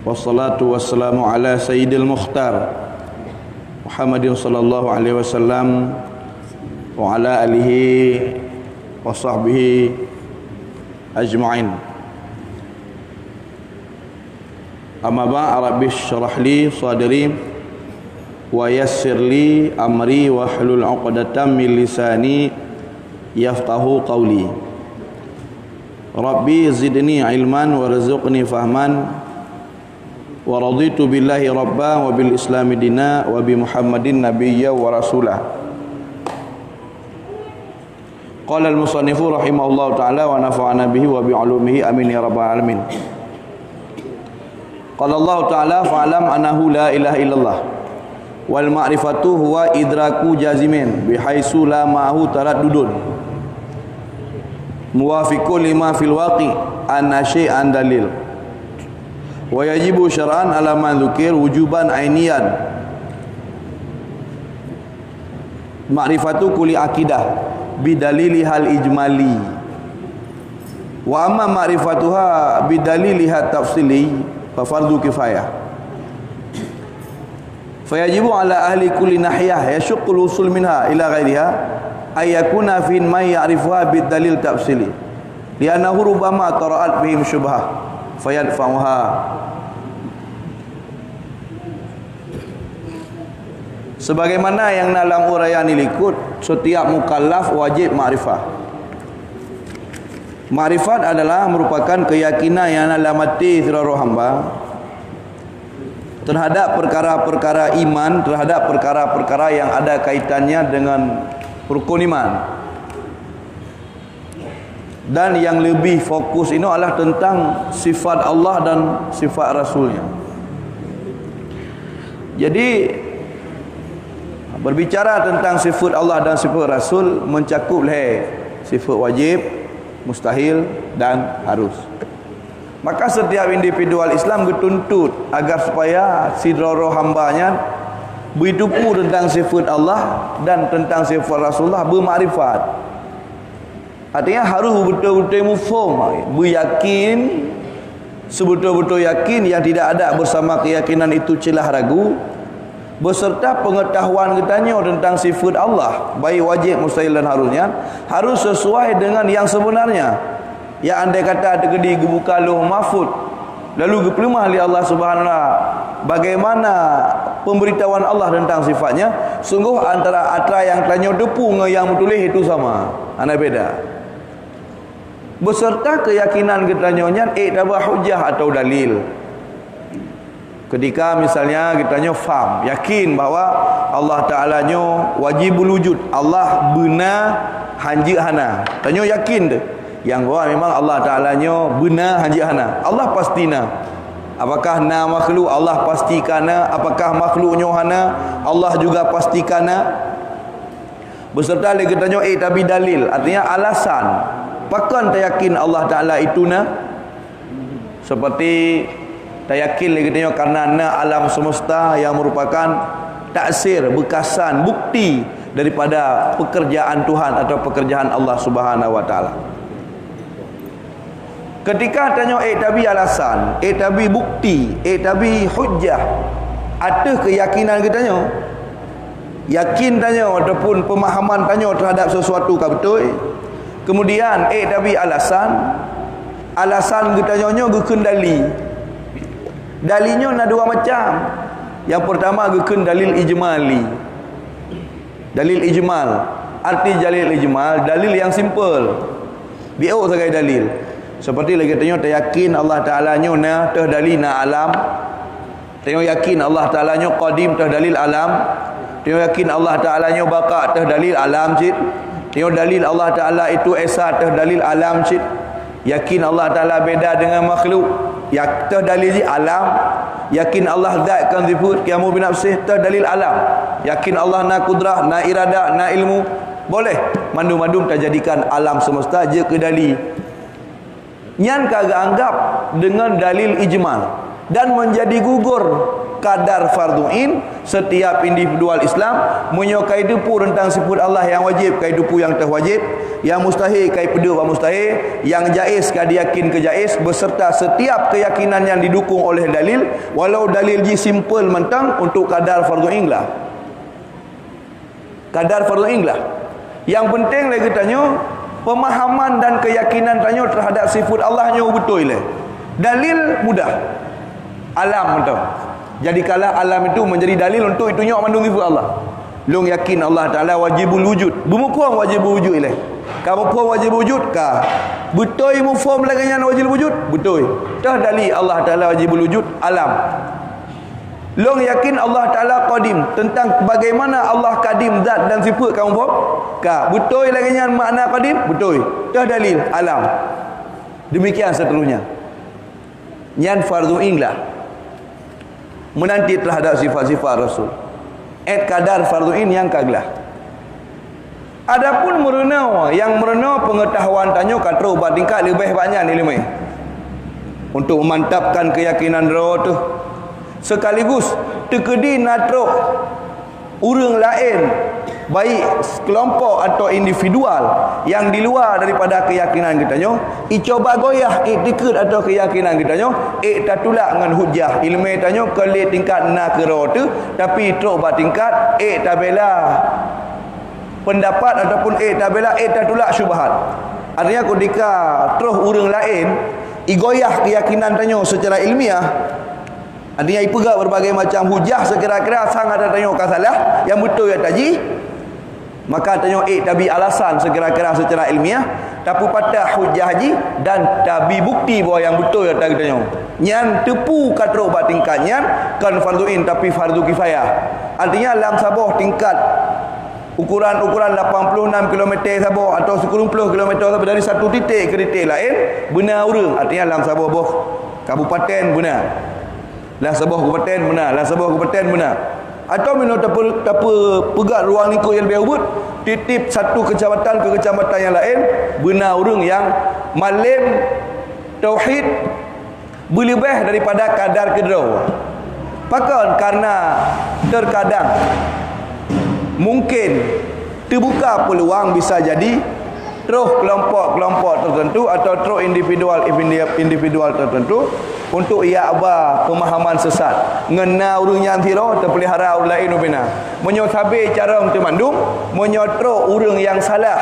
wassalatu wassalamu ala sayyidil mukhtar Muhammadin sallallahu alaihi wasallam wa ala alihi wa sahbihi ajma'in. Amma ba'd, rabbi shrah li sadri wa yassir li amri wa hlul 'uqdatam min lisani yafqahu qawli. Rabbi zidni ilman warzuqni fahman wa raditu billahi rabba wa bil islami dina wa bi muhammadin nabiyya wa rasulah. Qala al musannifu rahimahullahu ta'ala wa nafa'ana bihi wa bi ulumihi amin ya rabbal alamin. Qala Allah ta'ala fa'alam annahu la ilaha illallah wal ma'rifatu huwa idraku jazimin bihaisu la ma'ahu taraddudun muwafiqu lima fil waqi anna syai'an dalil wa yajibu syar'an ala man dzukir wujuban ainiyan. Ma'rifatu kulli akidah bidalili hal ijmali wa amma ma'rifatuha bidalili hal tafsili fa fardu kifayah. Fayajibu ala ahli kulli nahiyah yashuqqul usul minha ila ghairiha ay yakuna fi ma ya'rifuha bidalil tafsili li'annahu rubbama tara'at bihim syubhah fayadfa'uha. Sebagaimana yang dalam uraian berikut, setiap mukallaf wajib makrifah. Makrifat adalah merupakan keyakinan yang dalam hati seluruh hamba terhadap perkara-perkara iman, terhadap perkara-perkara yang ada kaitannya dengan rukun iman. Dan yang lebih fokus ini adalah tentang sifat Allah dan sifat Rasulnya. Jadi berbicara tentang sifat Allah dan sifat Rasul mencakup sifat wajib, mustahil dan harus. Maka setiap individual Islam dituntut agar supaya sidra-roh hambanya beritupu tentang sifat Allah dan tentang sifat Rasulullah bermakrifat. Artinya harus betul-betul mufhum, beryakin, sebetul-betul yakin yang tidak ada bersama keyakinan itu celah ragu, beserta pengetahuan kitanya tentang sifat Allah, baik wajib, mustahil dan harusnya, harus sesuai dengan yang sebenarnya. Ya andai kata terjadi gebuka lauh mahfuz, lalu gepelemah oleh Allah Subhanahu wa taala bagaimana pemberitahuan Allah tentang sifatnya, sungguh antara atra yang tanya depu dengan yang tulis itu sama, ana beda. Beserta keyakinan kita nyonya tabah hujjah atau dalil. Ketika misalnya kita nyo faham, yakin bahawa Allah Taala nyo wajibul wujud, Allah benar hanji hana. Tanyo yakin tu yang bahawa memang Allah Taala nyo benar hanji hana. Allah pastina. Apakah na makhluk Allah pastikana, apakah makhluk nyo hana Allah juga pastikana. Beserta lagi kita nyo tapi dalil, artinya alasan. Pakan tak yakin Allah Ta'ala itu seperti tak yakin lagi tengok karena alam semesta yang merupakan taksir, bekasan, bukti daripada pekerjaan Tuhan atau pekerjaan Allah Subhanahu Wa Ta'ala. Ketika tanya tapi alasan, tapi bukti, tapi hujjah, ada keyakinan kita tanya, yakin tanya ataupun pemahaman tanya terhadap sesuatu kah betul. Kemudian tapi alasan kita nyonya gekendali. Dalilnya ada dua macam. Yang pertama geken dalil ijmali. Dalil ijmal. Arti dalil ijmal, dalil yang simple. Biar sebagai dalil. Seperti lagi tanya yakin Allah Taala nyo na dalil na alam. Tengok yakin Allah Taala nyo qadim dalil alam. Tengok yakin Allah Taala nyo baqa dalil alam cit. Tengok dalil Allah Ta'ala itu esa dalil alam cik. Yakin Allah Ta'ala beda dengan makhluk, dalil alam. Yakin Allah zat kan zifut qiyamu binafsih, dalil alam. Yakin Allah na kudrah, na iradah, na ilmu. Boleh mandum-mandum terjadikan alam semesta je ke dalil. Nyan kagak anggap dengan dalil ijmal. dan menjadi gugur kadar fardu'in setiap individual Islam menyukai depu tentang sifat Allah yang wajib kai depu yang terwajib, yang mustahil kai pedu wa mustahil, yang jaiz kai diyakin ke jaiz, beserta setiap keyakinan yang didukung oleh dalil, walau dalil ji simple mentang untuk kadar fardu'in lah. Kadar fardu'in lah. Yang penting lagi tanya pemahaman dan keyakinan tanya terhadap sifat Allahnya betul lah. Dalil mudah. Alam betul. Jadi kalau alam itu menjadi dalil untuk itunya mandung sifat Allah. Long yakin Allah Taala wajibul wujud. Bumukuang wajibul wujud ile. Kamu puan wajib wujud ka? Betul mufhum lagi yang wajib wujud? Betul. Dah dalil Allah Taala wajibul wujud alam. Long yakin Allah Taala qadim, tentang bagaimana Allah qadim zat dan sifat kamu faham? Ka? Betul lagi yang makna qadim? Betul. Dah dalil alam. Demikian seterusnya. Yang fardu'in lah. Menanti terhadap sifat-sifat Rasul. Kadar fardu'in yang kaglah. Adapun merenau, yang merenau pengetahuan tanya kata ubat tingkat lebih banyak ilmu untuk memantapkan keyakinan roh tu. Sekaligus terkedi natrok orang lain, baik kelompok atau individual yang di luar daripada keyakinan kita nyo, coba goyah iktikad atau keyakinan kita nyo, tak tulak dengan hujah ilmu tanya kelit tingkat nakira tu, tapi trok ba tingkat tak bela pendapat ataupun tak bela tak tulak syubhat. Artinya ketika terus orang lain igoyah keyakinan tanya secara ilmiah, artinya ipegat berbagai macam hujah sekira-kira sang ada tanya salah yang betul yang taji, maka tanya tabi alasan sekira-kira secara ilmiah, tapi patah hujah haji dan tabi bukti bahawa yang betul yang tanya nyan tepu katro bat tingkatnya kan farduin tapi fardu kifayah. Artinya dalam Sabah tingkat ukuran 86 km Sabah atau 10 km Sabah dari satu titik ke titik lain benar urang. Artinya dalam Sabah boh kabupaten benar. Lah Sabah kabupaten benar, lah Sabah kabupaten benar. Atau minum pegat ruang lingkup yang lebih ubud, titip satu kecamatan ke kecamatan yang lain, benar orang yang malim tauhid berlebih daripada kadar kedua. Pakon karena terkadang mungkin terbuka peluang bisa jadi terus kelompok-kelompok tertentu atau terus individual tertentu untuk ia abah pemahaman sesat ngena urang yang tiro terpelihara orang lain ubina menyosabe cara untuk mandum menyotro urang yang salah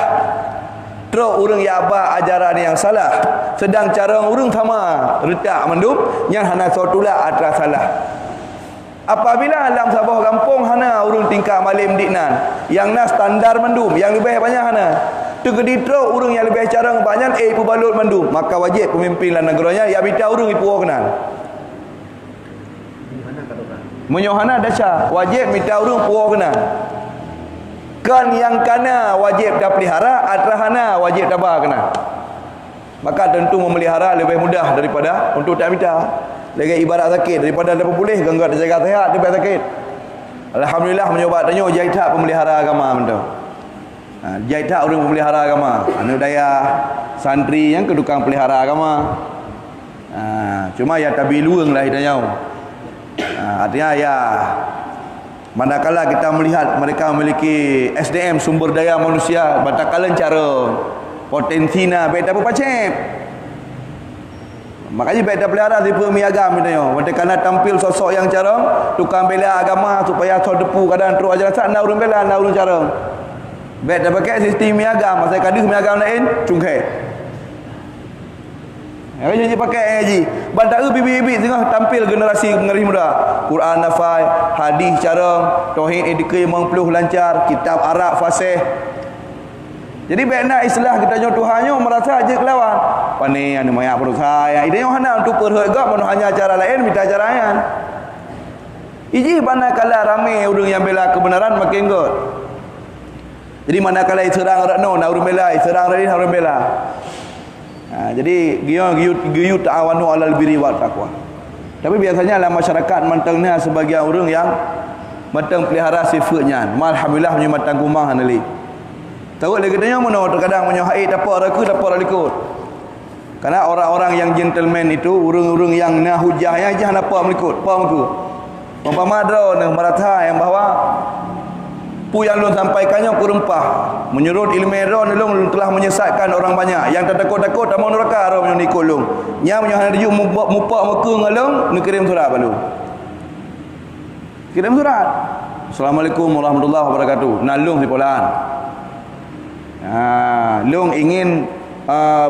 terus urang yang abah ajaran yang salah sedang cara urang sama retak mandum yang hana sotula atras salah. Apabila dalam Sabah kampung hana urang tingkah malim diknan yang nas standar mandum yang lebih banyak hana terkeditro urang yang lebih cara banyak pubalut mandum, maka wajib pemimpin lan negaranya ya bita urang ipu kenan menyohana dasar wajib minta urang puo kenan kan yang kana wajib dah pelihara atrahana wajib tabah kenan, maka tentu memelihara lebih mudah daripada untuk tak minta. Lagi ibarat sakit daripada dapat pulih gangguan jaga sihat dia sakit. Alhamdulillah menyobat tanya jahit hak pemelihara agama betul. Jahit hak orang pemelihara agama. Anak daya santri yang kedukang pelihara agama. Cuma ya tabi luang lah hidayah. Artinya ya manakala kita melihat mereka memiliki SDM sumber daya manusia batakalan cara potensinya beda apa pacep. Makanya baik dah pelihara sifat miagam katanya. Kerana tampil sosok yang cara tukang bela agama supaya so depu kadang terus ajar sat nak urang bela nak urang cara. Baik dah pakai sistem miagam, masa kadang miagam lain cungkai. Jadi pakai haji. Bandar bibi-bibi tengah tampil generasi muda. Quran nafai, hadis cara, tauhid edika 50 lancar, kitab Arab fasih. Jadi baik nak islah kita nyo Tuhannya merasa aja kelawan. Pani anu mayak perut saya. Ide yang hana untuk perharga mana hanya cara lain minta cara lain. Iji manakala ramai orang yang bela kebenaran makin god. Jadi manakala serang rakno nak urang bela, serang radin urang bela. Jadi giyu ta'awanu 'alal birri wat taqwa. Tapi biasanya dalam masyarakat mantangnya sebagian orang yang matang pelihara sifatnya. Alhamdulillah menymatang kumang hanali. Tahu lagi tanya mana terkadang menyohai dapat raku dapat ikut. Karena orang-orang yang gentleman itu, urang-urang yang nah hujahnya aja nak apa melikut, apa muka. Umpama ada nak maratha yang bahawa pu yang lun sampaikannya ku rempah, menyurut ilmu ron lun telah menyesatkan orang banyak. Yang takut-takut tak mau neraka ron menyunik lun. Nya menyuhan dia mupak muka ngalung nak kirim surat balu. Kirim surat. Assalamualaikum warahmatullahi wabarakatuh. Nalung sekolah. Long ingin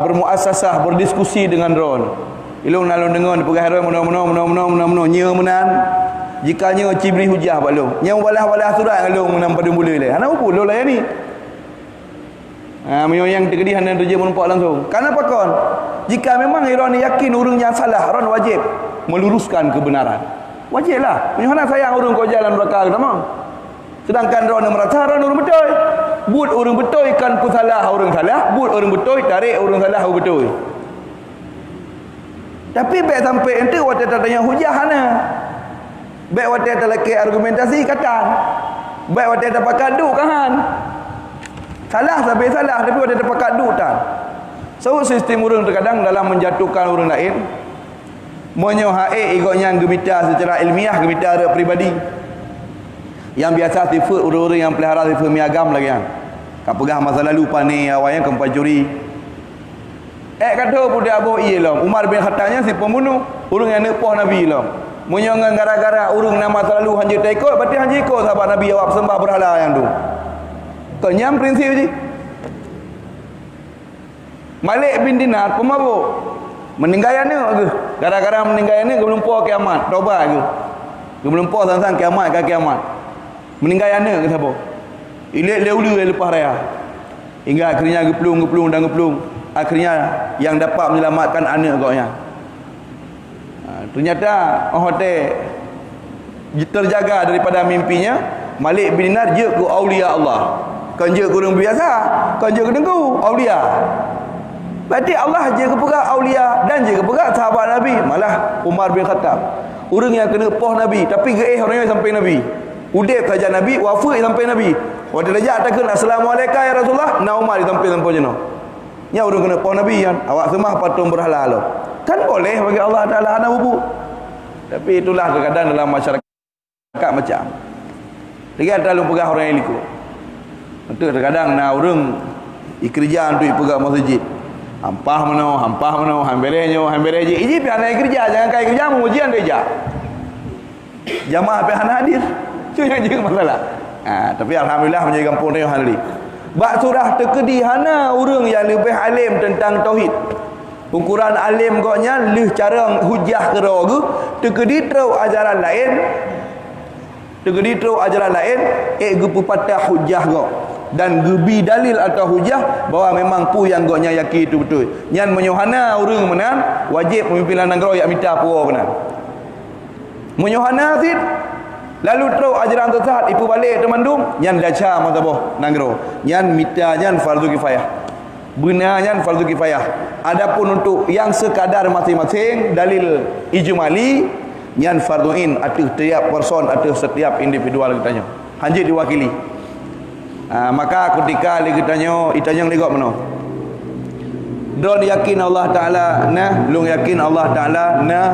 bermuasasah, berdiskusi dengan ron. Ilung nalung dengan pegah ron meno nya menan. Jikanya cibri hujah balong. Nya walah-walah surat long menam pada mula le. Ana apa lo lah ni? Yang tergedi hana kerja menumpak langsung. Kenapa kon? Jika memang ron yakin urang yang salah, ron wajib meluruskan kebenaran. Wajiblah. Punya sayang urang kau jalan neraka sama. Sedangkan ron merasa ron urang betul. But urang betul kan ku salah urang salah, but urang betul tarik urang salah betul. Tapi baik sampai ente waktu tanya hujah hana. Baik waktu laki argumentasi katan. Baik waktu pakai duk kan. Salah sampai salah tapi waktu pakai duk tan. So sistem urang terkadang dalam menjatuhkan orang lain menyohai igoknya gemita secara ilmiah, gemita pribadi. Yang biasa tifu orang-orang yang pelihara tifu miagam lagi yang. Kau pegang masa lalu pani awalnya kau curi. Kata budak abu ialah Umar bin Khattabnya si pembunuh, urang yang nepah Nabi lah. Menyongan gara-gara urang nama masa lalu hanya tak ikut, berarti hanya ikut sahabat Nabi awak sembah berhala yang tu. Kau nyam prinsip je. Malik bin Dinar pemabuk. Meninggalnya ke? Gara-gara meninggalnya ke belum puas kiamat, taubat ke? Ke belum puas sang-sang kiamat ke kiamat. Meninggalnya ke siapa? Ilik leulu lepas raya. Hingga akhirnya geplung dan geplung. Akhirnya yang dapat menyelamatkan anak koknya. Ternyata hotel terjaga daripada mimpinya. Malik bin Dinar je ke aulia Allah. Kan je kurang biasa, kan je kedengku aulia. Berarti Allah je kepegang aulia dan je kepegang sahabat Nabi. Malah Umar bin Khattab, orang yang kena poh Nabi tapi geih orangnya sampai Nabi. Udip saja Nabi, wafat sampai Nabi. Waktu lejak takkan assalamualaikum ya Rasulullah, na Umar sampai jenuh. Nya orang kena poh Nabi kan, awak semah patung berhala lo. Kan boleh bagi Allah Taala ana bubu. Tapi itulah kadang dalam masyarakat macam. Lagi terlalu pegang orang yang ikut. Untuk terkadang nak orang kerja untuk pegang masjid. Hampah mano, hambereje. Iji pi anak kerja, jangan kai kerja ujian kerja. Jamaah pi anak hadir. Itu yang jadi masalah. Tapi alhamdulillah menjadi kampung dia hari ni. Bak surah terkedi hana orang yang lebih alim tentang tauhid. Ukuran alim koknya leh cara hujah ke ragu, terkedi terau ajaran lain. Terkedi terau ajaran lain, gepu patah hujah kok. Dan gebi dalil atau hujah bahawa memang pu yang goknya yakin itu betul. Nyan menyohana orang menan wajib memimpin lanang yak minta puo benar. Menyohana sid lalu terus ajaran tersesat ipu balik temandung nyan daca mazhabah nanggro. Nyan minta nyan fardu kifayah. Benar nyan fardu kifayah. Adapun untuk yang sekadar masing-masing dalil ijmali nyan farduin atas setiap person, atas setiap individual katanya. Hanya diwakili. Maka ketika ditanya legok mana? Don yakin Allah Taala nah, lung yakin Allah Taala nah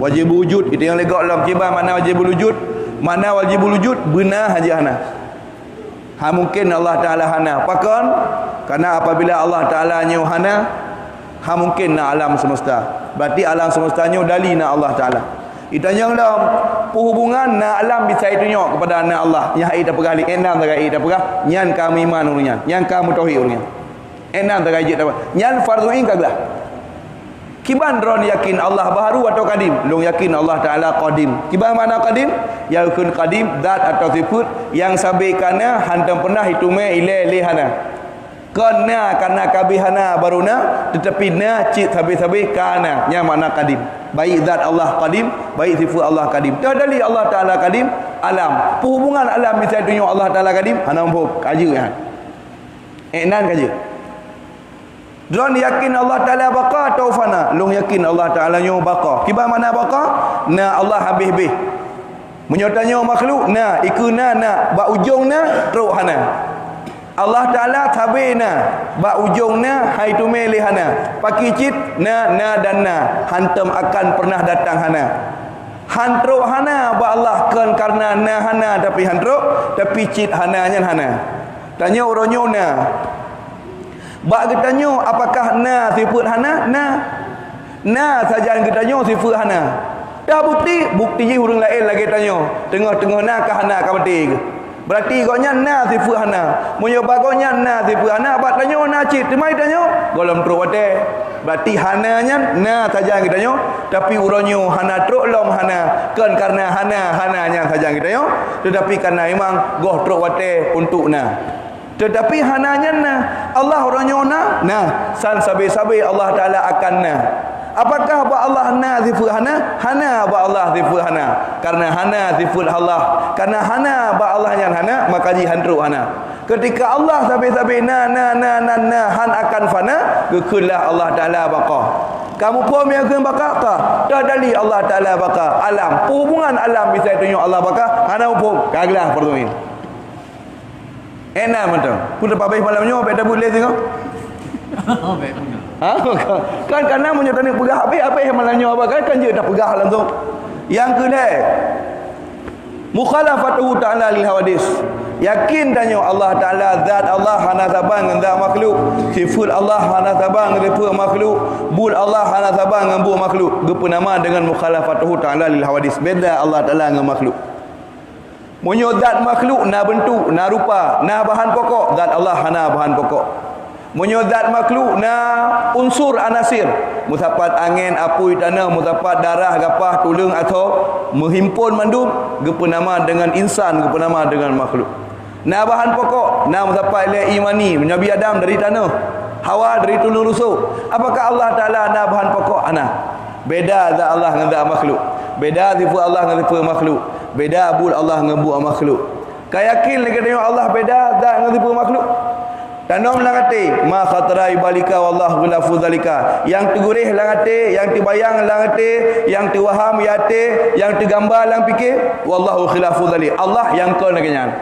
wajib wujud. Kita yang legok dalam kibah mana wajib wujud, mana wajib wujud benar haja hana. Mungkin Allah Taala hana. Pakon karena apabila Allah Taala nyu hana, mungkin na alam semesta. Berarti alam semestanya dali na Allah Taala. Itanya dalam hubungan na alam bisa itunyo kepada anak Allah. Yang ai tak pegali enam tak ai tak pegah. Nyan kami iman urnya. Yang kamu tauhid urnya. Enam tak ai tak. Nyan fardu in kaglah. Kiban ron yakin Allah baharu atau qadim? Long yakin Allah Taala qadim. Kiban mana qadim? Yakin qadim zat atau sifat yang sabikana hantam pernah hitume ile lehana. Kana kabihana baruna tetapi na cik sabi-sabi kana nya makna qadim. Baik zat Allah qadim, baik sifat Allah qadim. Tadali Allah Taala qadim, alam. Hubungan alam bisa tunjuk Allah Taala qadim, hana mampu kaji kan. Enan kaji. Don yakin Allah Taala baqa atau fana? Long yakin Allah Taala nyo baqa. Kiba mana baqa? Na Allah habis-habis. Menyotanya makhluk na ikuna na ba ujungna rohana. Allah Ta'ala tabina ba ujungna hai tu melihana pakicit na dan na hantam akan pernah datang hana hantruk hana ba Allah kan karena na hana tapi hantruk tapi cit hana nyan hana tanya oronyo na ba getanyo apakah na sifat hana na saja getanyo sifat hana dah bukti je hurung lain lagi tanyo tengah-tengah na ka hana ka mati berarti gonya na sifat hana munyo bagonya na sifat hana ba tanyo na cit mai tanyo golom truk wate berarti hananya na saja kita nyo tapi uronyo hana truk lom hana kan karena hananya saja kita nyo tetapi karena memang goh truk wate untuk na tetapi hananya na Allah uronyo na san sabi-sabi Allah Taala akan na apakah ba Allah na sifat hana ba Allah sifat hana karena hana sifat Allah karena hana ba Allah yang hana maka ji hantruk hana ketika Allah sabi-sabi na han akan fana gekelah Allah Taala baqa kamu pun yang akan baqa ka dah dari Allah Taala baqa alam hubungan alam bisa tunjuk Allah baqa hana pun kaglah pertuin enak betul pun dapat baik malamnya apa dah boleh tengok baik punya kan karena menyatakan pegah apa yang malamnya apa kan je dah pegah langsung yang kedua mukhalafatuhu ta'ala lil hawadis yakin tanya Allah Ta'ala zat Allah hana sabang dengan zat makhluk sifat Allah hana sabang dengan sifat makhluk bul Allah hana sabang dengan bul makhluk gepa nama dengan mukhalafatuhu ta'ala lil hawadis beda Allah Ta'ala dengan makhluk munyo zat makhluk na bentuk na rupa na bahan pokok zat Allah hana bahan pokok munyo zat makhluk na unsur anasir musapat angin apui tanah musapat darah gapah tulang atau menghimpun mandum gepa nama dengan insan gepa nama dengan makhluk na bahan pokok na musapat ilai imani Nabi Adam dari tanah Hawa dari tulang rusuk apakah Allah Ta'ala na bahan pokok ana beda zat Allah dengan zat makhluk beda sifat Allah dengan sifat makhluk beda bul Allah dengan bul makhluk kayakin lagi tengok Allah beda zat dengan sifat makhluk Tanom langate ma khatara ibalika wallahu ghilafu zalika yang tegurih langate yang terbayang langate yang terwaham yate yang tergambar lang fikir wallahu khilafu zalik Allah yang kau nakanya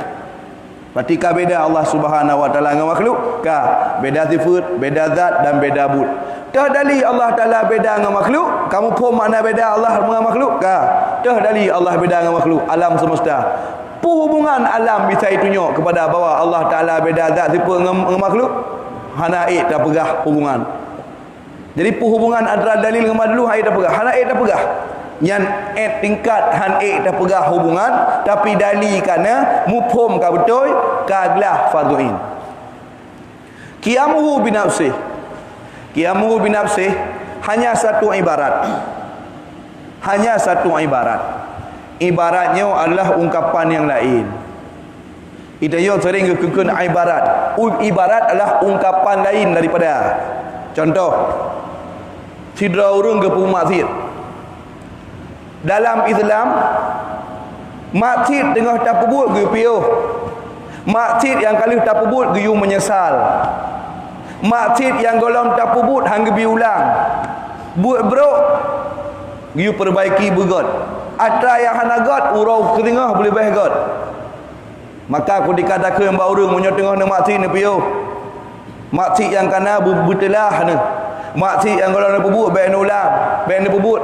berarti ka beda Allah Subhanahu wa taala dengan makhluk ka beda sifat beda zat dan beda bud dah dali Allah Taala beda dengan makhluk kamu pun makna beda Allah dengan makhluk ka dah dali Allah beda dengan makhluk alam semesta hubungan alam bisa tunjuk kepada bahawa Allah Ta'ala beda zat sifat dengan makhluk hanaik tak pegah hubungan jadi hubungan antara dalil dengan madlu hai tak pegah hanaik tak pegah yang tingkat hanaik tak pegah hubungan tapi dalil kerana mufhum ka betul kaglah farduin qiyamuhu binafsih hanya satu ibarat ibaratnya adalah ungkapan yang lain. Itu yang sering kekun ibarat. Ibarat adalah ungkapan lain daripada. Contoh, sidra urung ke maksiat. Dalam Islam, maksiat tengah tak buat ge piuh. Maksiat yang kali tak buat ge menyesal. Maksiat yang golong tak buat hang ge ulang. Buat bro ge perbaiki begot. Ada yang hana god urau ke tengah boleh baik god maka aku dikatakan yang baurung munyo tengah na maksi ni piyo maksi yang kana betelah na maksi yang kalau na pubut baik ulang baik na pubut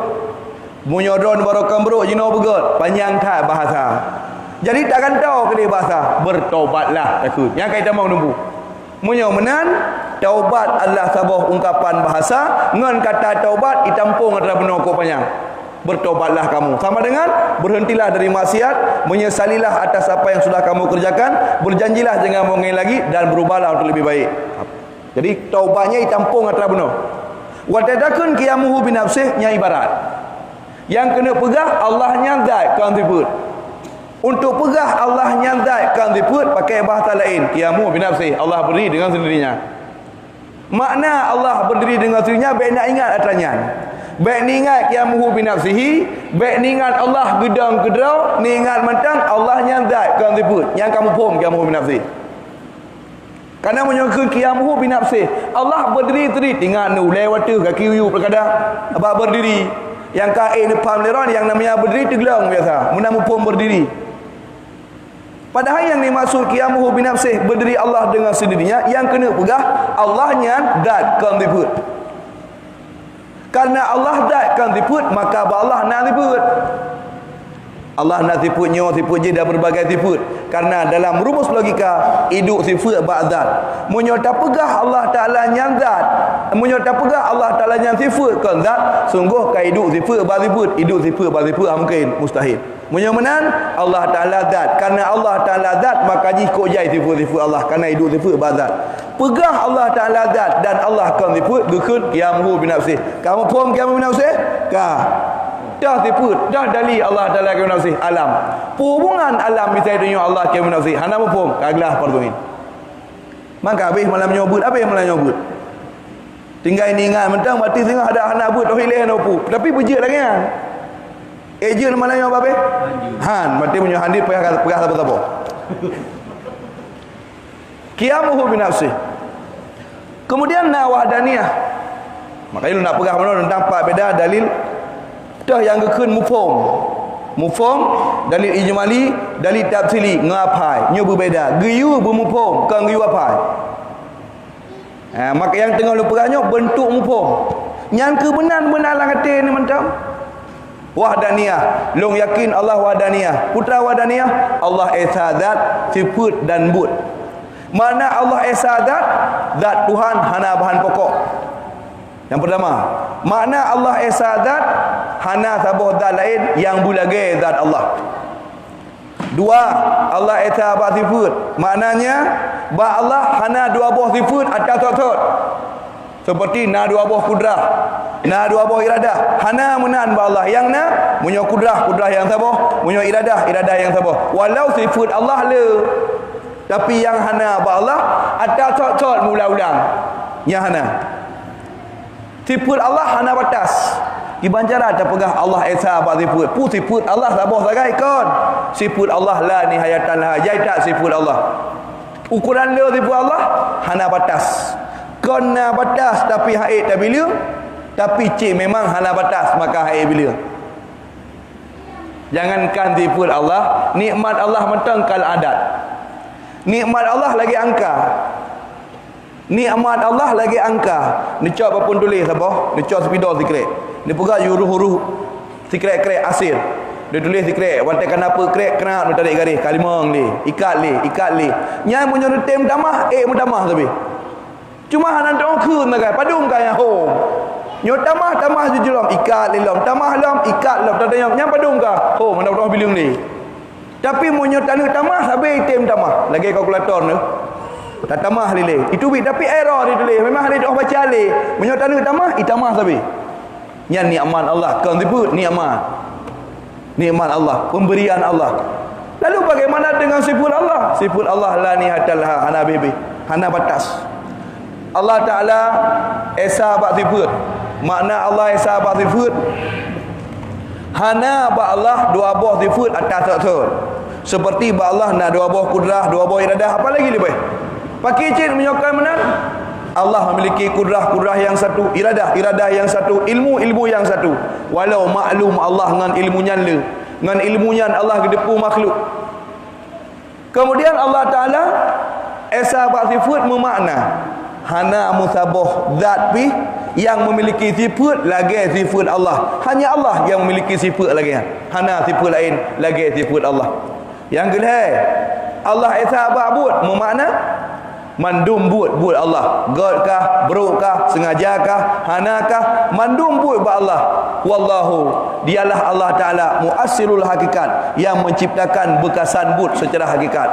munyo don barokan bro jino begot panjang tak bahasa jadi takkan tahu ke dia bahasa bertobatlah takut yang kaitan mau nunggu munyo menan taubat adalah sebuah ungkapan bahasa ngan kata taubat ditampung antara benar kau panjang bertobatlah kamu sama dengan berhentilah dari maksiat menyesalilah atas apa yang sudah kamu kerjakan berjanjilah jangan mengulangi lagi dan berubahlah untuk lebih baik jadi taubatnya ditampung antara benar wa tadakun qiyamuhu binafsih nya ibarat yang kena pegah Allahnya zat kan sifat untuk pegah Allahnya zat kan sifat pakai bahasa lain qiyamuhu binafsih Allah berdiri dengan sendirinya makna Allah berdiri dengan sendirinya baik nak ingat atasnya baik ni ingat qiyamuhu binafsihi baik ni ingat Allah gedang kedrau ni ingat mentang Allah yang zat kan sifat yang kamu faham qiyamuhu binafsihi kerana menyangka qiyamuhu binafsihi Allah berdiri tinggal nu lewat tu kaki uyu perkada abang berdiri yang kain depan leron yang namanya berdiri teglang biasa menamu pun berdiri Padahal yang dimaksud qiyamuhu binafsih, berdiri Allah dengan sendirinya, yang kena pegah Allahnya dat kan diput. Karena Allah dat kan diput, maka Allah nak diput. Allah nak tiput nyo, tiput je dan berbagai tiput. Karena dalam rumus logika hidup sifat ba'dat. Munyo tak pegah Allah Taala yang zat, munyo tak pegah Allah Taala yang sifat kan zat, sungguh ka hidup sifat ba'diput, hidup sifat ba'diput mungkin mustahil. Munyo menan Allah Taala zat, karena Allah Taala zat maka jiko jai sifat-sifat Allah karena hidup sifat ba'dat. Pegah Allah Taala zat dan Allah kan sifat gekun qiyamuhu binafsih. Kamu faham qiyamuhu binafsih? Ka dah tiput, dah dalil Allah Taala ke nafsi alam. Hubungan alam bisa dunia Allah ke nafsi. Hana mufhum kaglah pertuin. Maka habis malam nyobut, apa yang malam nyobut? Tinggal ini ingat mentang mati tengah ada anak but dah hileh nopu. Tapi bejek lagi kan. Ejen malam nyob apa? Han, mati punya handit pegah apa-apa. Qiyamuhu binafsi. Kemudian nawahdaniyah. Makanya lu nak pegah mana nampak beda dalil dah yang gekun mufhum dalil ijmali, dalil tafsili ngapai nyo berbeza geyu bermufhum kan geyu apa maka yang tengah lu perahnya bentuk mufhum yang kebenar lah kata ni mentam wahdaniyah long yakin Allah wahdaniyah putra wahdaniyah Allah esa zat sifat dan but mana Allah esa zat Tuhan hana bahan pokok. Yang pertama, makna Allah esa zat hana sabuh zat lain yang bulage zat Allah. Dua, Allah esa ba sifat. Maknanya ba Allah hana dua buah sifat atas sifat. Seperti na dua buah kudrah, na dua buah iradah. Hana menan ba Allah yang na munyo kudrah yang sabuh, munyo iradah yang sabuh. Walau sifat Allah le. Tapi yang hana ba Allah atas sifat mula-ulang. Yang hana sifat Allah hana batas. Di Banjaran tak pegah Allah esa ba sifat. Pu sifat Allah sabah sagai kon. Sifat Allah la nihayatan laha. Jai tak sifat Allah. Ukuran dia sifat Allah hana batas. Kon na batas tapi haid tak bila. Tapi cik memang hana batas maka haid bila. Jangankan sifat Allah, nikmat Allah mentang kal adat. Nikmat Allah lagi angka. Nikmat Allah lagi angka. Ni cak apa pun tulis apa? Ni cak spidol sikret. Ni pegang huruf-huruf sikret-krek asir. Dia tulis sikret. Wantakan apa krek kena ni tarik garis. Kalimang ni. Ikat li. Nyai punya tem tamah, mutamah tapi. Cuma hanan dong kun nagai. Padung kaya home. Nyo tamah jujulom. Ikat li lom. Tamah lom, ikat lom. Tadanya nyam padung ka. Home mana orang bilang ni. Tapi munyo tanah tamah habis tem tamah. Lagi kalkulator ni. Tak tamah lilih. Itu bit tapi error dia tulis. Memang ada orang baca alih. Menyo tanah tamah, itamah sabi. Yang nikmat Allah. Kau sebut nikmat. Nikmat Allah, pemberian Allah. Lalu bagaimana dengan sifat Allah? Sifat Allah la nihatalha hana bibi, hana batas. Allah Taala esa ba sifat. Makna Allah esa ba sifat. Hana ba Allah dua buah sifat atas satu. Seperti ba Allah na dua buah kudrah, dua buah iradah, apa lagi lebih? Pakai cik menyokong mana? Allah memiliki kudrah yang satu, iradah yang satu, ilmu yang satu. Walau maklum Allah dengan ilmunya le, dengan ilmunya Allah gedepu makhluk. Kemudian Allah Taala esa ba sifat memakna hana musabah zat pi yang memiliki sifat lagi sifat Allah. Hanya Allah yang memiliki sifat lagi. Hana sifat lain lagi sifat Allah. Yang kedua, Allah esa ba buat memakna mandum buat Allah. God kah, buruk kah, sengaja kah, hana kah, mandum buat Allah. Wallahu, dialah Allah Taala muassirul hakikat, yang menciptakan bekasan buat secara hakikat.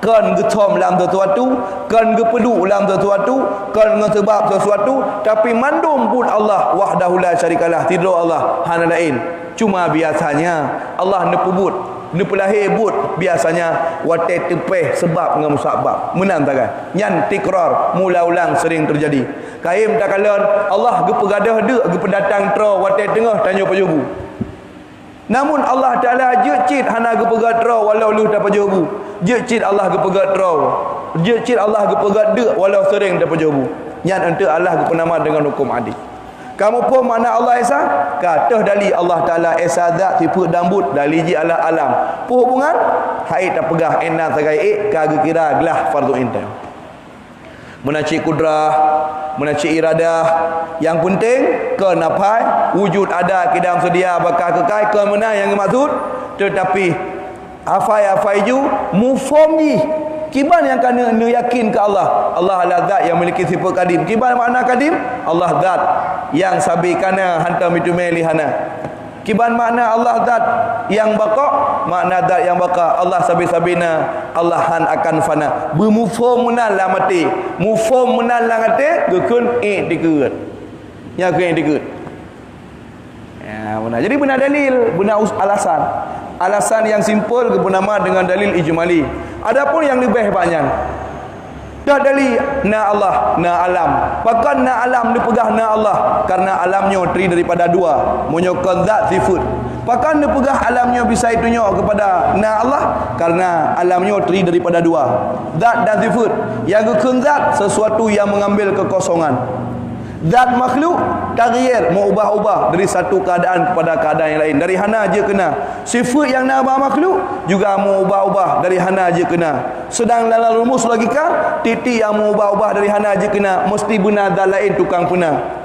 Kan getom dalam sesuatu, kan gepedu dalam sesuatu, kan ngesebab sesuatu, tapi mandum buat Allah wahdahu la syarikalah, tidur Allah hana lain. Cuma biasanya Allah nepebut ni pelahir but biasanya watai tepeh sebab dengan musabab menang tak kan nyan tikrar mula-ulang sering terjadi kaim tak kalan Allah gepegadah de gepedatang tro watai tengah tanya pajubu namun Allah Taala jecit hana gepegat tro walau lu tak pajubu jecit Allah gepegat tro jecit Allah gepegat de walau sering tak pajubu nyan ente Allah gepenama dengan hukum adil Kamu pun mana Allah Esa? Kata dalil Allah Ta'ala Esa zat sifat dambut dalil ji ala alam. Pu hubungan haid tak pegah enak sagai kagak kira gelah fardu intan. Menaci kudrah, menaci iradah. Yang penting kenapai wujud ada kidam sedia bakal kekai ke mana yang maksud. Tetapi afai ju mufhami kiban yang kena yakin ke Allah. Allah adalah zat yang memiliki sifat kadim. Kiban makna kadim? Allah zat yang sabikana hantam itu melihana. Kiban makna Allah zat yang baqa, makna zat yang baqa Allah sabi-sabina Allah han akan fana. Bermufham menal lah mati. Mufham menal lah mati gekun dikut. Ya ke dikut. Ya benar. Jadi benar dalil, benar alasan. Alasan yang simpel bernama dengan dalil ijmali. Adapun yang lebih banyak dah dalil na Allah, na alam. Bahkan na alam dipegah na Allah karena alamnya terdiri daripada dua, menyokong zat sifat. Bahkan dipegah alamnya bisa tunjuk kepada na Allah karena alamnya terdiri daripada dua, zat dan sifat. Yang kekun zat sesuatu yang mengambil kekosongan. Zat makhluk taghyir, mengubah-ubah dari satu keadaan kepada keadaan yang lain. Dari hana aja kena. Sifat yang nabah makhluk juga mengubah-ubah dari hana aja kena. Sedang dalam rumus logika, titik yang mengubah-ubah dari hana aja kena mesti benar zat lain tukang pernah.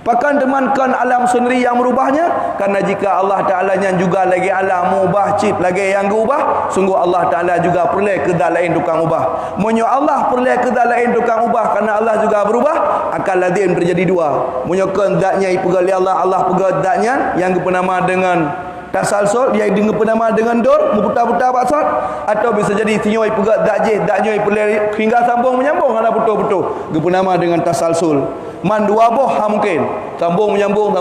Bahkan temankan alam sendiri yang merubahnya, karena jika Allah Ta'ala yang juga lagi alam mengubah cip lagi yang berubah, sungguh Allah Ta'ala juga perlu ke zat lain tukang ubah. Menyo Allah perlu ke zat lain tukang ubah karena Allah juga berubah, akan lazim terjadi dua. Menyokan zatnya ipegali Allah, Allah pegang zatnya yang bernama dengan tasalsul, dia dengan bernama dengan dor, meputar-putar maksud, atau bisa jadi tinyoi pegang zat je, zatnya hingga sambung menyambung ada betul-betul bernama dengan tasalsul. Man dua boh mungkin sambung menyambung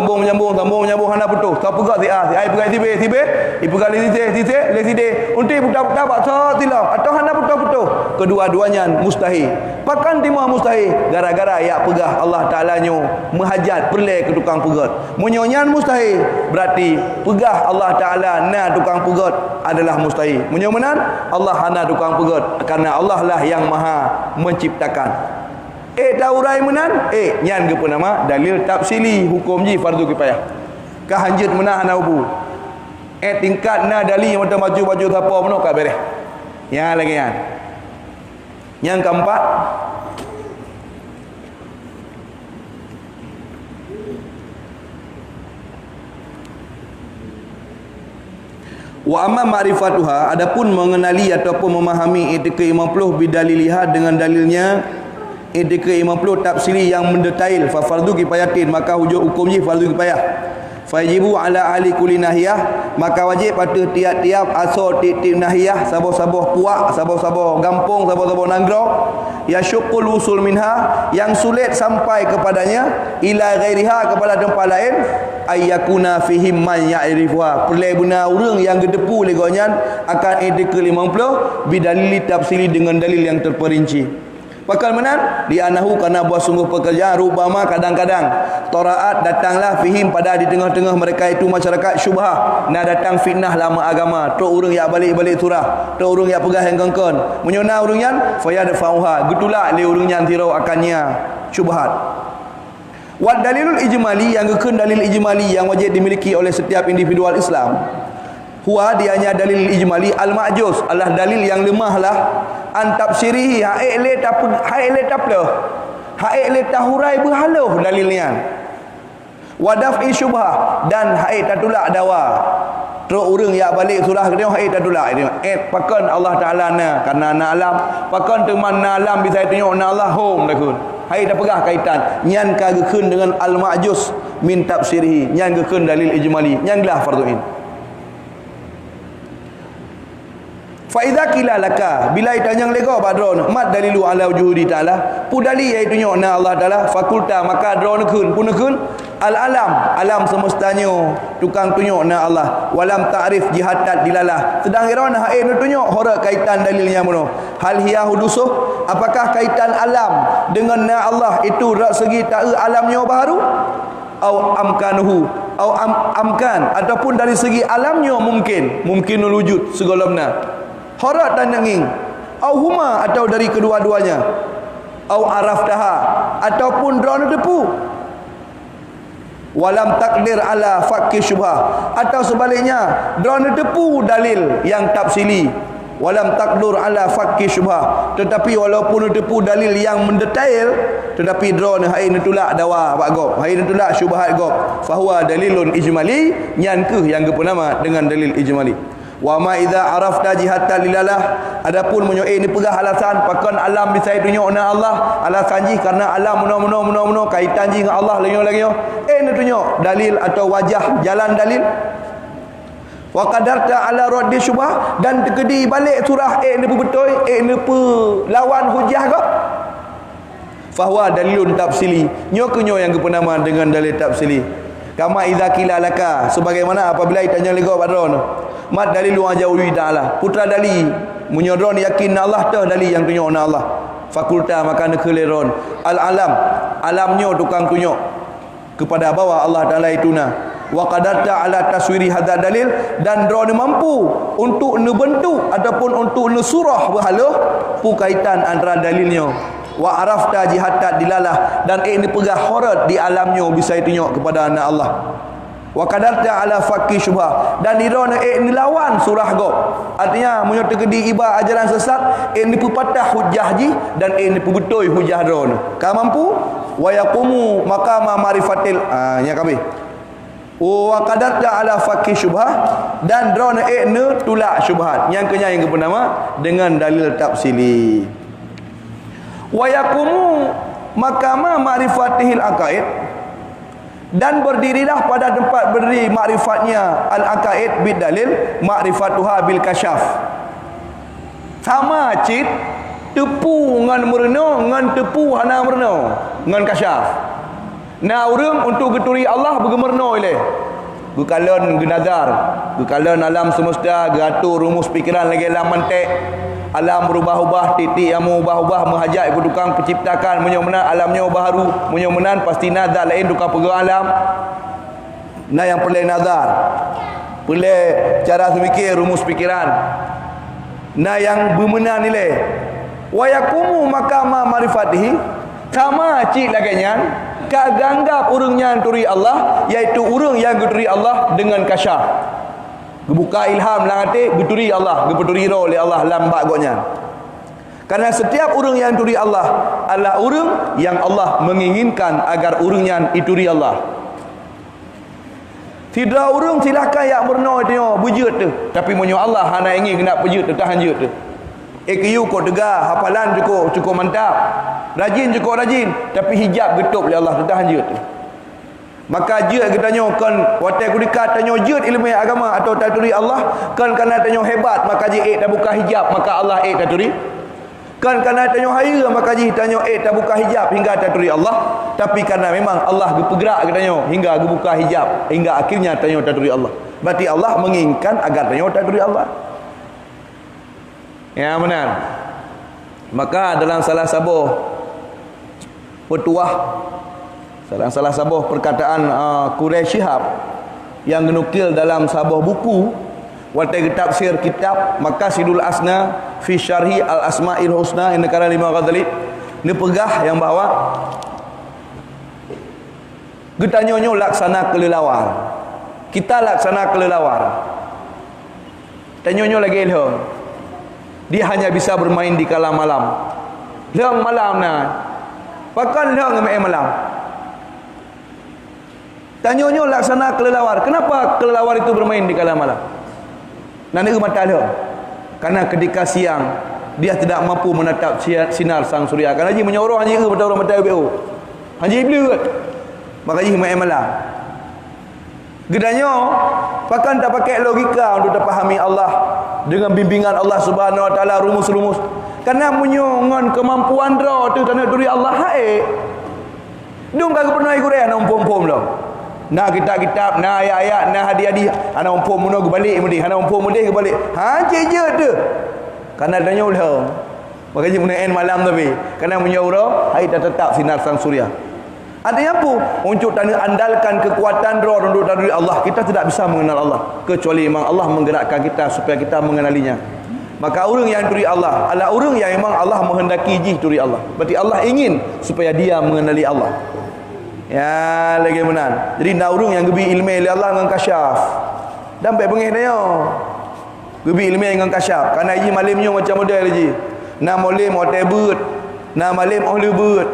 hana betul tak pegak ai pegai tibe ipegal titik leside unti putar-putar bakso tilau atau hana betul-betul kedua-duanya mustahil. Bahkan timah mustahil gara-gara ya pegah Allah Taala nyo menghajat perle ke tukang pegat. Menyonyan mustahil berarti pegah Allah Taala na tukang pegat adalah mustahil. Menyomenan Allah hana tukang pegat karena Allah lah yang maha menciptakan. Taurai menan nyan ke nama dalil tafsili hukum ji fardu kifayah kahanjut menah na ubu tingkat na dalil mata baju apa menok ka beres ya lagi yan. Yang keempat wa amma ma'rifatuha, adapun mengenali ataupun memahami etika 50 bidaliliha dengan dalilnya etika 50 tafsiri yang mendetail fa fardu kifayatin, maka hukumnya fardu kifayah. Fajibu ala ahli kulli nahiyah, maka wajib atas tiap-tiap asal tiap-tiap nahiyah, sabah-sabah puak, sabah-sabah gampung, sabah-sabah nanggro, yasyuqul usul minha, yang sulit sampai kepadanya, ila ghairiha, kepada tempat lain, ayyakuna fihim man ya'rifuha, perlu benar orang yang gedepu legonyan akan etika 50 bidalili tafsiri dengan dalil yang terperinci. Bakal menan di anahu karena buat sungguh pekerjaan rubama kadang-kadang toraat datanglah fihim pada di tengah-tengah mereka itu masyarakat syubhah, nak datang fitnah lama agama, tu urang yang balik-balik surah, tu urang yang pegah yang kengkon menyona urang yang fayadfauha, getulak li urang yang tirau akannya syubhat. Wa dalilul ijmali, yang gekun dalil ijmali yang wajib dimiliki oleh setiap individual Islam. Huwa dianya dalil ijmali al-ma'juz, adalah dalil yang lemah lah an tafsirihi haile tahurai berhaluh dalilnya wa daf'i syubhah, dan haid tatulak dawa terus urang yang balik surah dia haid tatulak ini pakan Allah Taala na karena na alam pakan teman na alam bisa tunjuk na Allah hom dakun haid dah pegah kaitan nyan kagekun dengan al-ma'juz min tafsirihi, nyan gekun dalil ijmali, nyan gelah farduin. Fa idza qila laka, bila ditanya lego badron mat dalilu ala wujuhudi taala, pudali iaitu nyona Allah Taala, fakulta maka dron kun al alam semestanya tukang tunjuk na Allah, walam ta'rif jihatat dilalah, sedang irona haid tunjuk hora kaitan dalilnya mono. Hal hiya hudusuh, apakah kaitan alam dengan na Allah itu rak segi tak alamnya baru, au amkanuhu au amkan, ataupun dari segi alamnya mungkin wujud segolamna horat dan nanging, au huma, atau dari kedua-duanya, au araftaha, ataupun drone depu. walam takdir ala fakki syubhah, atau sebaliknya drone tepu dalil yang tafsili, walam takdur ala fakki syubhah, tetapi walaupun tepu dalil yang mendetail, tetapi drone hai netulak dawa bak gop, hai netulak syubhat gop, fahuwa dalilun ijmali, nyan ke yang bernama dengan dalil ijmali. Wa ma idza arafta jihata lillalah, adapun munyo ni pegah alasan pakon alam bisa tunjuk na Allah, alasan ji karena alam muno kaitan ji dengan Allah lagi ni tunjuk dalil atau wajah jalan dalil. Wa qadarta ala raddi syubhah, dan tekedi balik surah ni betul ni lawan hujah kau, fahuwa dalilun tafsili, nyo yang bernama dengan dalil tafsili. Kama idza qila laka, sebagaimana apabila ditanya lego badron, mat dalilu ajawi ta'ala, putra dali munyodron yakin Allah tah dali yang tunjuk na Allah, fakulta maka nekeleron al alam, alamnya tukang tunjuk kepada bahawa Allah Taala itu na, wa qadarta ala taswiri hadza dalil, dan drone mampu untuk nebentuk ataupun untuk nesurah berhala pu kaitan antara dalilnya, wa arafta jihatat dilalah, dan ini pegah horat di alamnya bisa tunjuk kepada anak Allah, wa qadarta ala fakki syubhah, dan dirona ni lawan surah go, artinya munyo tegedi iba ajaran sesat ni pepatah hujah ji, dan ni pebetoi hujah drone ka mampu, wa yaqumu maqama marifatil nya kabeh, wa qadarta ala fakki syubhah, dan drone ni tulak syubhat, yang kenya yang bernama dengan dalil tafsili. Wa yaqumu maqama ma'rifatihil aqaid, dan berdirilah pada tempat berdiri makrifatnya al-aqaid bidalil ma'rifatuha bil kasyaf, sama cit tepu ngan mereno ngan tepu hana mereno ngan kasyaf. Nah urang untuk geturi Allah bergemerno ile gukalon genazar, gukalon alam semesta, gatur rumus pikiran lagi alam mantek, alam berubah-ubah, titik yang ubah-ubah menghajat ikut tukang penciptakan, menyomenan alamnya baharu, menyomenan pasti nazar lain tukang pegang alam. Nah yang perlu nazar, perlu cara semikir, rumus pikiran. Nah yang bermenan nilai wa yakumu makama marifatihi, sama cik laganya kaganggap urangnya turi Allah, iaitu urang yang geturi Allah dengan kasyaf, gebuka ilham lang hati geturi Allah, gepeturi oleh Allah lambat goknya. Karena setiap urang yang turi Allah adalah urang yang Allah menginginkan agar urangnya ituri Allah. Tidak urang silakan yang berno dia bujut tu, tapi munyo Allah hana ingin kena bujut tu tahan jut tu. EQ kau tegah, hafalan cukup mantap, rajin cukup rajin, tapi hijab getup oleh Allah tahan jut tu. Maka jut kita tanya kan watai kudikat tanya jut ilmu agama atau taturi Allah kan karena tanya hebat maka ji tak buka hijab maka Allah taturi. Kan karena tanya haya maka ji tanya tak buka hijab hingga taturi Allah, tapi karena memang Allah bergerak kita tanya hingga buka hijab hingga akhirnya tanya taturi Allah. Berarti Allah menginginkan agar tanya taturi Allah. Ya benar. Maka dalam salah satu petuah, salah sebuah perkataan Quraisy Shihab yang genukil dalam sebuah buku watai tafsir kitab Maqasidul Asna fi Syarhi Al Asmaul Husna in Kalam Ghazali, ni pegah yang bahawa getanyonyo laksana kelelawar, kita laksana kelelawar, tanyonyo lagi ilham, dia hanya bisa bermain di kala malam, leng malam na pakan leng malam. Tanyonyo laksana kelelawar. Kenapa kelelawar itu bermain di kala malam? Nanti mata dia. Karena ketika siang dia tidak mampu menatap sinar sang surya. Kan haji menyuruh haji betul orang mata BO. Haji iblis. Maka haji main malam. Gedanyo pakan tak pakai logika untuk terpahami Allah dengan bimbingan Allah Subhanahu Wa Taala rumus-rumus. Karena menyongon kemampuan dra tu tanah duri Allah hae. Dung kagak pernah ikut dia nak pom-pom dah. Nah kitab-kitab, nah ayat-ayat, nah hadiah-hadiah. Ana umpum muno ke balik mudi, ana umpum mudi ke balik. Ha je tu. Karena tanya ulah. Makanya munaen malam tapi karena menyaura hai tak tetap sinar sang surya. Artinya apa? Untuk tanda andalkan kekuatan roh untuk dari Allah, kita tidak bisa mengenal Allah kecuali memang Allah menggerakkan kita supaya kita mengenalinya. Maka orang yang turi Allah adalah orang yang memang Allah menghendaki turi Allah. Berarti Allah ingin supaya dia mengenali Allah. Ya lagi menan. Jadi naurung yang gebi ilmu oleh Allah dengan kasyaf. Dan baik pengih dia. Gebi ilmu dengan kasyaf. Karena ini malimnya macam model je. Na malim hotel beut. Na malim ahli beut.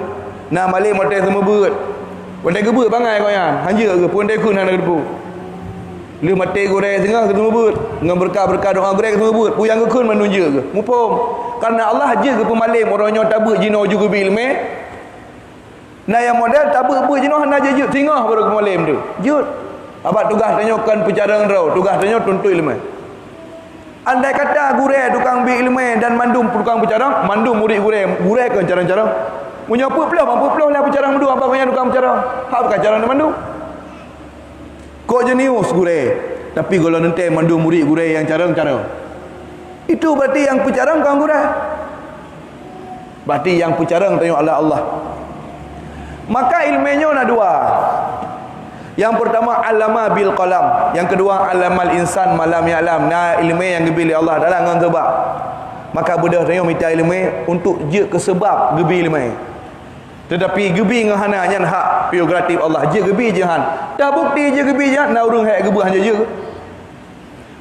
Na malim hotel semua beut. Hotel gebut bangai kau yang. Hanja ke pun dia kun hang depu. Lu mati goreng tengah ke semua beut. Dengan berkah-berkah doa goreng ke semua beut. Pu yang ke kun menunjuk ke. Mupom. Karena Allah aja ke pemalim orangnya tabut jino juga gebi ilmu. Nah yang model tabut beut jino hang aja jut tengah baru ke malim tu. Jut. Abang tugas tanyakan pencarang rau, tugas tanya tuntut ilmu. Andai kata gureh tukang bi ilmu dan mandum tukang pencarang, mandum murid gureh ke carang-carang. Punya apa pula, mampu pula lah pencarang mandum, apa banyak tukang pencarang. Hak bukan carang dan mandum. Kok jenius gureh. Tapi kalau nanti mandum murid gureh yang carang-carang. Itu berarti yang pencarang kau gureh. Berarti yang pencarang tanya Allah. Maka ilmunya ada dua. Yang pertama alama bil qalam, yang kedua alamal insan malam ya'lam. Nah ilmu yang dibeli Allah dalam dengan sebab. Maka budak tanya minta ilmu untuk je ke sebab gebi ilmu. Tetapi gebi dengan hana nyan hak prerogatif Allah, je gebi je han. Dah bukti je gebi je, nah urang hak gebu hanya je.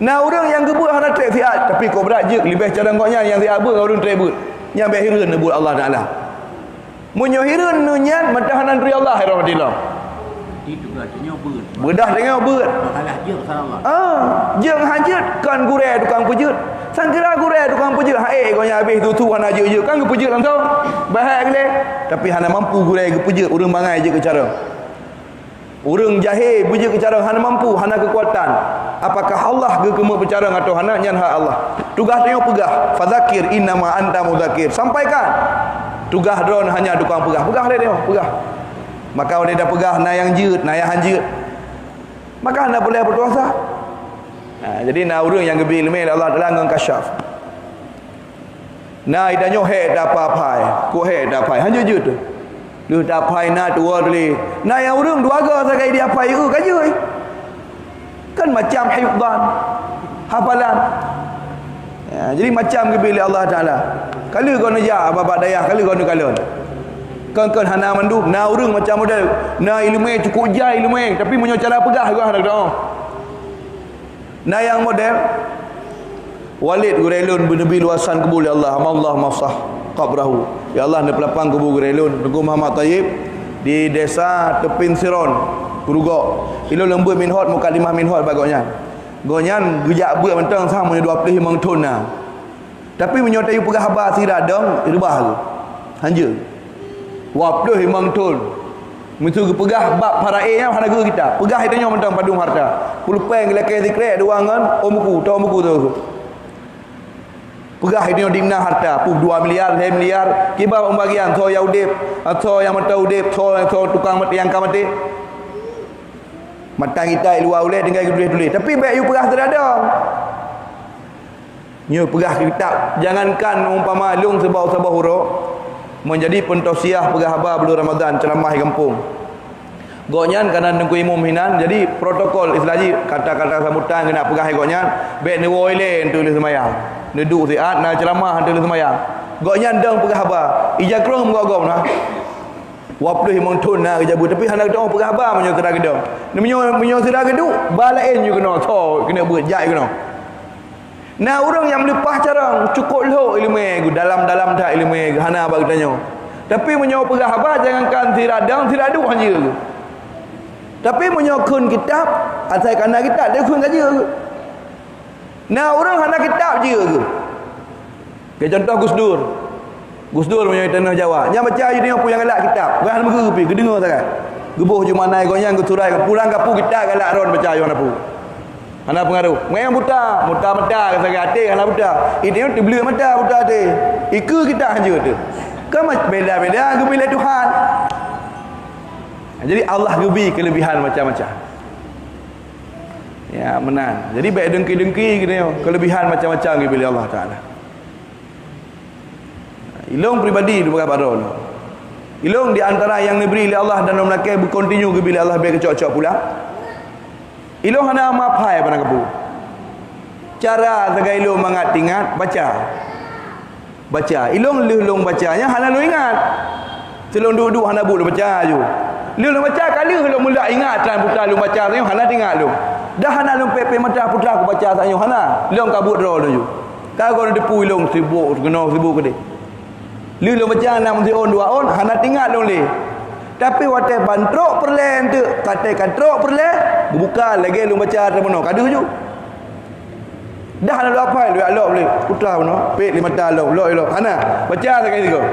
Nah urang yang gebu hana trek fiat, tapi kau berat je lebih cara kau yang fiat ber urang trek ber. Yang behiran nebut Allah Taala. Munyohiran nunyan matahanan ri Allah rahmatillah. Itu artinya beut. Bedah dengan beut. Kalah je pasal Allah. Jeung hajat kan gureh tukang pejut. Sangkira gureh tukang pejut. Hae kau nya habis tu hana je kan ke pejut langsung. Bahaya gele. Tapi hana mampu gureh ke pejut urang bangai je ke cara. Urang jahil pejut ke cara hana mampu, hana kekuatan. Apakah Allah ke kemu bercara atau hana nyan hak Allah. Tugas dia pegah. Fadzakir innama anta mudzakir. Sampaikan. Tugas drone hanya tukang pegah. Pegah dia pegah. Maka dia dah pegah na yang jeut, na yang hanjeut. Maka anda boleh berkuasa. Jadi na urang yang gebi ilmu Allah Taala ngan kasyaf. Na idanyo he dapapai, ko he dapai hanjeut jeut tu. Lu dapai na tua tuli. Na yang urang duaga sakai dia pai kajoi. Kan macam hifdzan, hafalan. Jadi macam gebi Allah Taala. Kali kau naja bapa dayah, kali kau kalon. Kan hana mandum na urang macam model na ilmu cukup jai ilmu tapi punya cara pegah juga ada doa. Na yang model Walid gurelun benabi luasan kubur Allah mafsah qabrahu. Ya Allah na pelapang kubur gurelun Tugu Muhammad Tayyib di desa Tepin Siron Purugo. Ilo lembut minhot mukadimah minhot bagoknya. Gonyan gejak buat mentang sama 25 ton nah. Tapi menyotai pegah habar siradang rubah tu. Hanja. Wapluh imam tun. Mitu pegah bab faraid yang hana kita. Pegah itu nya mentang padung harta. Pulpen gelake zikre dua ngan omku, tahu omku tu. Pegah itu dimna harta, pu 2 miliar, 3 miliar, kibar pembagian so ya udip, atau yang mata udip, so tukang mati yang kamati. Matang kita luar uleh tinggal tulis-tulis. Tapi baik you pegah terada. You pegah kitab, jangankan umpama lung sebau-sebau huruf menjadi pentausiah pegah habar bulan Ramadan ceramah di kampung. Gonyan kanan nengku imum hinan jadi protokol islaji kata-kata sambutan kena pegah gonyan baik ni woile tulis semayang. Neduk siat na ceramah tulis semayang. Gonyan dang pegah habar. Ija krong mengogom nah. Wapluh imam tun na kejabu tapi hendak doa pegah habar menyo kena gedong. Ni menyo sira geduk balain you kena so kena buat jai kena. Nah orang yang lepas carang cukup loh ilmu dalam-dalam dah ilmu hana bagi tanya. Tapi menyawa pegah habar jangankan tiradang tiradu hanya. Tapi menyokun kitab asal kana kitab dia kun saja. Nah orang hana kitab je ke. Ke contoh Gus Dur. Gus Dur punya tanah Jawa. Nya baca je dia punya galak kitab. Bukan mengerupi kedengar sangat. Gebuh jumanai goyang keturai pulang kapu kitab galak ron baca yo napu. Hana pengaruh. Memang buta mata kesagai hati hana buta. Ini dibeli mata buta hati. Iku kita hanya tu. Kan beda-beda gebila Tuhan. Jadi Allah gebi kelebihan macam-macam. Ya, menang. Jadi baik dengki-dengki gitu kelebihan macam-macam gebila Allah Taala. Ilung pribadi tu bukan pada Allah. Ilung di antara yang diberi oleh Allah dan orang lelaki berkontinu gebila Allah biar kecok-cok pula. Ilo hana mapai pada kebu. Cara segai ilo mengat-ingat baca. Baca. Ilong lung bacanya hana lu ingat. Selong duduk hana bu baca aju. Lu baca kali lu mula ingat tran putra lu baca tanya hana ingat lu. Dah hana lu pepe mata putra aku baca tanya hana. Lu kabut ro lu. Kau kau depu lu sibuk kena sibuk ke dia. Lu baca 6 on 2 on hana ingat lu le. Tapi wate bantrok perlen tu kata katrok perlen buka lagi lu baca mana kadu ju. Dah hana lu apa lu alok boleh putra mana pek 5 tahun lu hana baca sekali tu.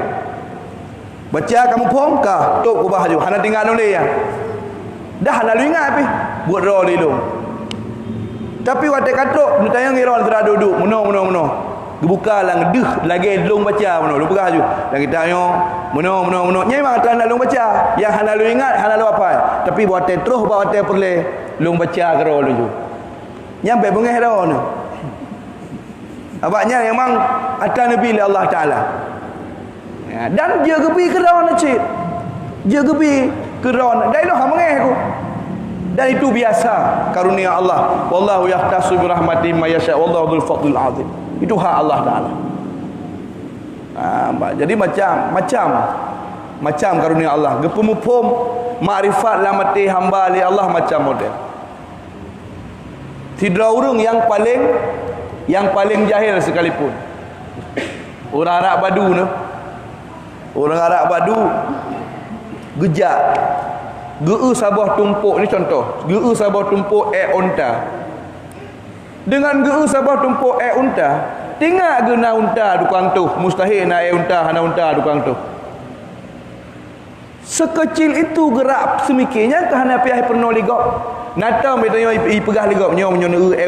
Baca kamu pom kah tok ubah ju hana tinggal noleh ya dah lalu ingat pi buat ro li lu tapi wate katrok nu tayang ngiron tera duduk mono gebuka lang deh lagi long baca mono lu pegah ju lagi tanya mono nyai mang tan long baca yang hana lu ingat hana lu apa tapi wate terus wate perle long baca kero lu ju nyampe bengeh ro nu abaknya memang ada nabi Allah Taala. Dan dia gebi keron cik. Dia gebi keron. Dan itu hamengeh aku. Dan itu biasa karunia Allah. Wallahu yahtasu bi rahmatihi may yasha. Wallahu dzul fadlil azim. Itu hak Allah Taala. Jadi macam karunia Allah. Gepumupum makrifat lamati hamba li Allah macam model. Tidak urung yang paling jahil sekalipun. Orang Arab Badu ni. Orang Arab Badu gejak geu sabah tumpuk ni contoh geu sabah tumpuk unta dengan geu sabah tumpuk unta tinggal gena unta dukang tu mustahil nak unta hana unta dukang tu sekecil itu gerak semikirnya kerana piah pernah ligop nata betanya pegah ligop nyo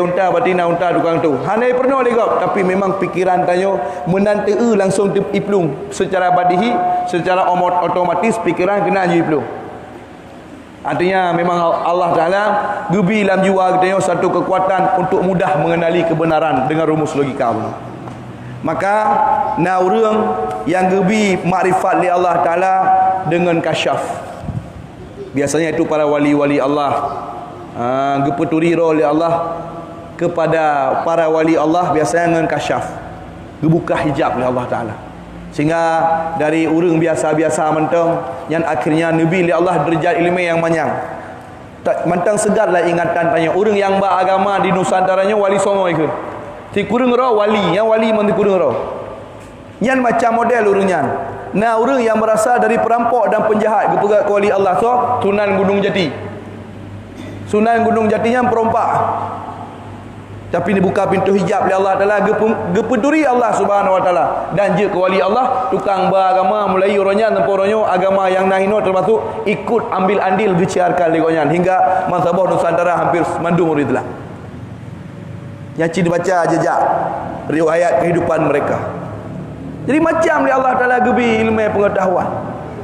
unta batina unta dukang tu hana pernah ligop tapi memang pikiran tanya menanti langsung iplung secara badihi secara otomatis pikiran kena iplung artinya memang Allah Taala gebi dalam jiwa kita satu kekuatan untuk mudah mengenali kebenaran dengan rumus logika. Maka na urang yang gebi makrifat li Allah Taala dengan kasyaf. Biasanya itu para wali-wali Allah. Gepeturi oleh Allah kepada para wali Allah biasanya dengan kasyaf. Gebuka hijab oleh Allah Taala. Sehingga dari urang biasa-biasa mentang yang akhirnya nabi li Allah derajat ilmu yang manyang. Mentang segarlah ingatan tanya urang yang beragama di nusantaranya wali songo ikut. Si kurang roh wali, yang wali mesti kurang roh. Yang macam model urangnya. Nah, urang yang berasal dari perampok dan penjahat gepegat ke wali Allah so Sunan Gunung Jati. Sunan Gunung Jati yang perompak. Tapi ni buka pintu hijab oleh Allah Taala gepeduri Allah Subhanahu Wa Taala dan je ke wali Allah tukang beragama mulai orangnya tempoh orangnya agama yang nahino termasuk ikut ambil andil geciarkan legonya hingga mazhabah Nusantara hampir mandung muridlah. Yang ciri baca jejak riwayat kehidupan mereka. Jadi macam ni Allah Taala gebi ilmu pengetahuan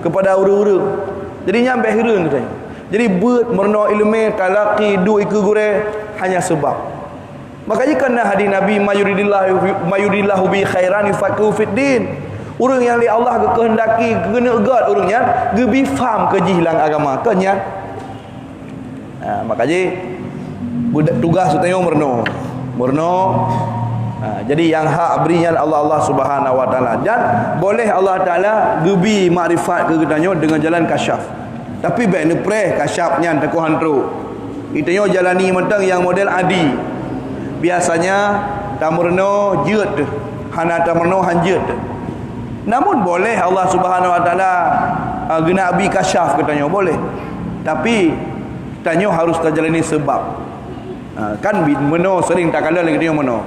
kepada urang-urang. Jadi nyampe hereun katanya. Jadi buat merno ilmu talaqi du iku gure hanya sebab. Makanya kena hadis Nabi mayuridillahu bi khairan yufaqihu fid din. Urang yang li Allah kehendaki kena egat urangnya gebi faham ke hilang agama kenya. Makanya budak tugas utanya merno. Jadi yang hak berinya Allah Subhanahu Wa Taala dan boleh Allah Taala gebi makrifat ke kitanya dengan jalan kasyaf. Tapi baik ni preh kasyafnya teku hantru. Itanya jalani mentang yang model adi. Biasanya tamurno jeut hana tamurno hanjeut. Namun boleh Allah Subhanahu Wa Taala guna abi kasyaf katanya boleh. Tapi tanya harus terjalani sebab. Kan meno sering tak kala lagi dia meno.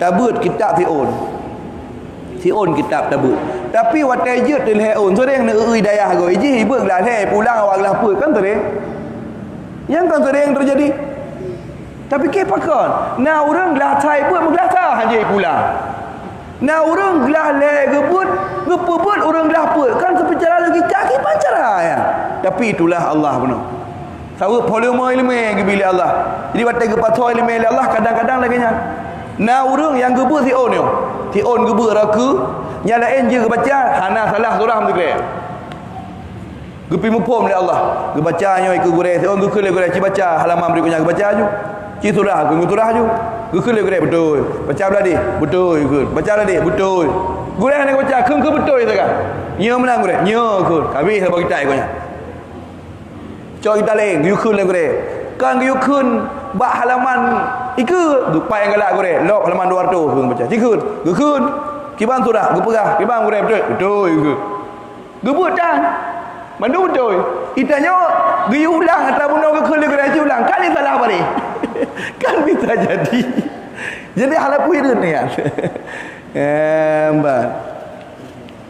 Tabut kitab fiun. Fiun kitab tabut. Tapi watai jeut leh on sering nak hidayah go iji ibeg lah leh pulang awak lah apa kan tadi. Yang kan sering terjadi. Tapi ke pakon na urang gelah thai buat gelah tah hanje pula na urang gelah le gebut gepebut urang gelah put kan sepencara lagi caki pancara ya tapi itulah Allah benar sawu volume ilmu yang bila Allah jadi watai gepatho ilmu Allah kadang-kadang lagi nya na urang yang gebut tion gebut raku nya lain je baca hana salah surah mesti gepi mupom le Allah gebacanya ikut gure tion gukule gure baca halaman berikutnya baca aju ci surah aku turah ju gukule gure betul baca beladi betul ikut baca beladi betul gure nak baca keung ke betul itu kan nyo menang gure nyo ikut habis apa kita ikutnya Cok kita lain you kun lagu dia. Kan you kun bak halaman iku dupai yang galak gore. Lok halaman 200 pun baca. Cikun. Gukun. Kibang tu dah, gupegah. Kibang gore betul. Betul iku. Gebut dah. Mandu betul. Itanya geyu ulang atau bunuh gukun lagu dia ulang. Kan ni salah apa ni? Kan bisa jadi. Jadi hal apa itu ni kan?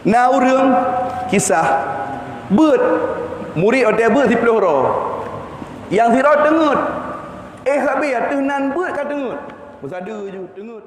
Nah urang kisah beut murid hotel beut 10 orang. Yang sirau tengut. Sabi ya tenan beut ka tengut. Musada je tengut.